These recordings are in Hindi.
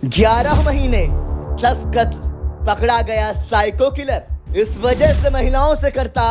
11 महीने 10 कत्ल, पकड़ा गया साइको किलर। इस वजह से महिलाओं से करता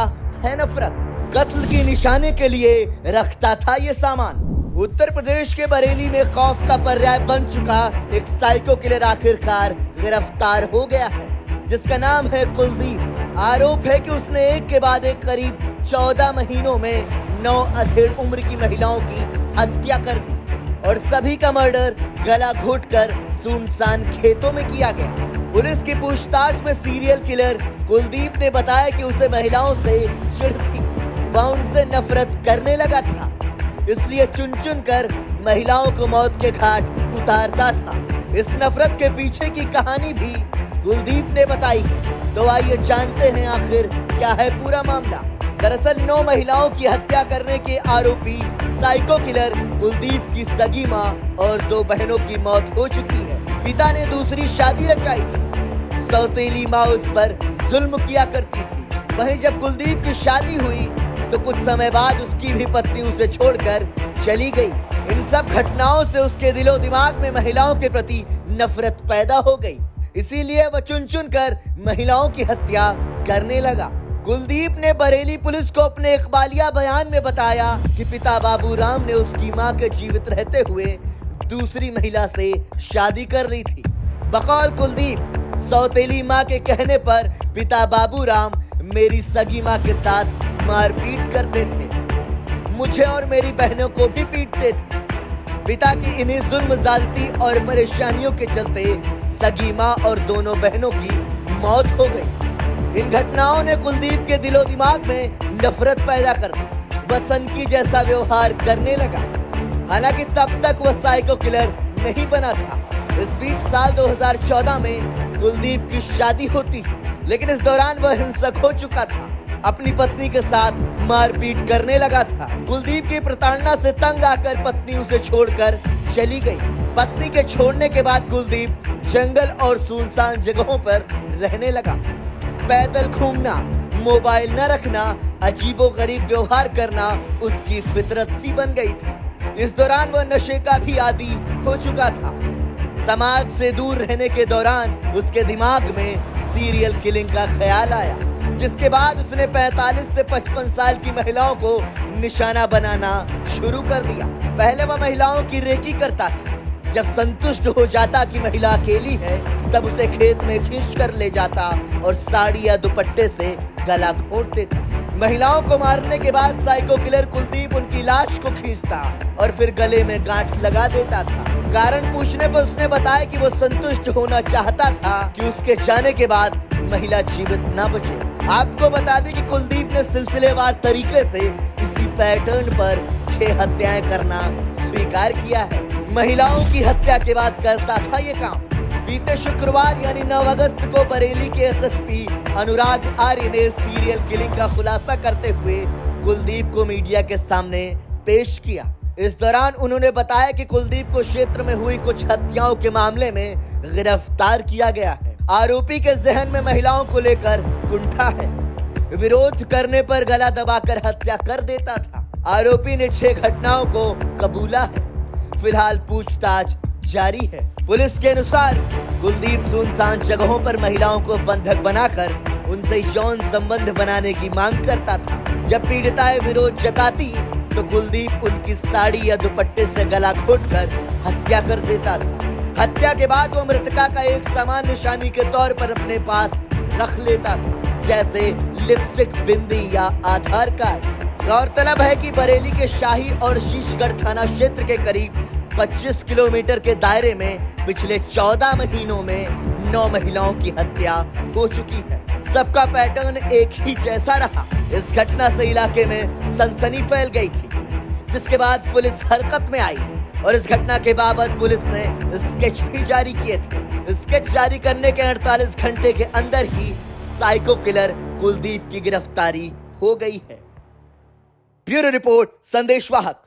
है नफरत। कत्ल की निशाने के लिए रखता था ये सामान। उत्तर प्रदेश के बरेली में खौफ का पर्याय बन चुका एक साइको किलर आखिरकार गिरफ्तार हो गया है, जिसका नाम है कुलदीप। आरोप है कि उसने एक के बाद एक करीब 14 महीनों में 9 अधेड़ उम्र की महिलाओं की हत्या कर दी और सभी का मर्डर गला घोटकर सुनसान खेतों में किया गया। पुलिस की पूछताछ में सीरियल किलर कुलदीप ने बताया कि उसे महिलाओं से चिढ़ थी, वह उनसे नफरत करने लगा था, इसलिए चुन चुन कर महिलाओं को मौत के घाट उतारता था। इस नफरत के पीछे की कहानी भी कुलदीप ने बताई। तो आइए जानते हैं आखिर क्या है पूरा मामला। दरअसल 9 महिलाओं की हत्या करने के आरोपी साइको किलर कुलदीप की सगी मां और 2 बहनों की मौत हो चुकी है। पिता ने दूसरी शादी रचाई थी। सौतेली मां उस पर जुल्म किया करती थी। वहीं जब कुलदीप की शादी हुई तो कुछ समय बाद उसकी भी पत्नी उसे छोड़कर चली गई। इन सब घटनाओं से उसके दिलो दिमाग में महिलाओं के प्रति नफरत पैदा हो गई, इसीलिए वह चुन चुन कर महिलाओं की हत्या करने लगा। कुलदीप ने बरेली पुलिस को अपने इकबालिया बयान में बताया कि पिता बाबूराम ने उसकी मां के जीवित रहते हुए दूसरी महिला से शादी कर ली थी। बकौल कुलदीप, सौतेली मां के कहने पर पिता बाबूराम मेरी सगी मां के साथ मारपीट करते थे, मुझे और मेरी बहनों को भी पीटते थे। पिता की इन्हीं जुल्म ज्यादती और परेशानियों के चलते सगी मां और दोनों बहनों की मौत हो गई। इन घटनाओं ने कुलदीप के दिलो दिमाग में नफरत पैदा कर दी। वह सनकी जैसा व्यवहार करने लगा। हालांकि तब तक वह साइको किलर नहीं बना था। इस बीच साल 2014 में कुलदीप की शादी होती है, लेकिन इस दौरान वह हिंसक हो चुका था। अपनी पत्नी के साथ मारपीट करने लगा था। कुलदीप की प्रताड़ना से तंग आकर पत्नी उसे छोड़कर चली गई। पत्नी के छोड़ने के बाद कुलदीप जंगल और सुनसान जगहों पर रहने लगा। पैदल घूमना, मोबाइल न रखना, अजीबोगरीब व्यवहार करना उसकी फितरत सी बन गई थी। इस दौरान वह नशे का भी आदी हो चुका था। समाज से दूर रहने के दौरान उसके दिमाग में सीरियल किलिंग का ख्याल आया, जिसके बाद उसने 45 से 55 साल की महिलाओं को निशाना बनाना शुरू कर दिया। पहले वह महिलाओं की रेकी करता था। जब संतुष्ट हो जाता कि महिला अकेली है, तब उसे खेत में खींच कर ले जाता और साड़ी या दुपट्टे से गला घोंट देता। महिलाओं को मारने के बाद साइको किलर कुलदीप उनकी लाश को खींचता और फिर गले में गांठ लगा देता था। कारण पूछने पर उसने बताया कि वो संतुष्ट होना चाहता था कि उसके जाने के बाद महिला जीवित न बचे। आपको बता दें कि कुलदीप ने सिलसिलेवार तरीके से इसी पैटर्न पर 6 हत्याएं करना स्वीकार किया है। महिलाओं की हत्या के बाद करता था ये काम। बीते शुक्रवार यानी 9 अगस्त को बरेली के एसएसपी अनुराग आर्य ने सीरियल किलिंग का खुलासा करते हुए कुलदीप को मीडिया के सामने पेश किया। इस दौरान उन्होंने बताया कि कुलदीप को क्षेत्र में हुई कुछ हत्याओं के मामले में गिरफ्तार किया गया है। आरोपी के जहन में महिलाओं को लेकर कुंठा है। विरोध करने पर गला दबाकर हत्या कर देता था। आरोपी ने 6 घटनाओं को कबूला है। फिलहाल पूछताछ जारी है। पुलिस के अनुसार कुलदीप सुनसान जगहों पर महिलाओं को बंधक बनाकर उनसे यौन संबंध बनाने की मांग करता था। जब पीड़िताएं विरोध जताती तो कुलदीप उनकी साड़ी या दुपट्टे से गला घोंटकर हत्या कर देता था। हत्या के बाद वो मृतका का एक सामान निशानी के तौर पर अपने पास रख लेता था, जैसे लिपस्टिक, बिंदी या आधार कार्ड। गौरतलब है कि बरेली के शाही और शीशगढ़ थाना क्षेत्र के करीब 25 किलोमीटर के दायरे में पिछले 14 महीनों में 9 महिलाओं की हत्या हो चुकी है। सबका पैटर्न एक ही जैसा रहा। इस घटना से इलाके में सनसनी फैल गई थी, जिसके बाद पुलिस हरकत में आई और इस घटना के बाबत पुलिस ने स्केच भी जारी किए थे। स्केच जारी करने के 48 घंटे के अंदर ही साइको किलर कुलदीप की गिरफ्तारी हो गई है। ब्यूरो रिपोर्ट, संदेश वाहक।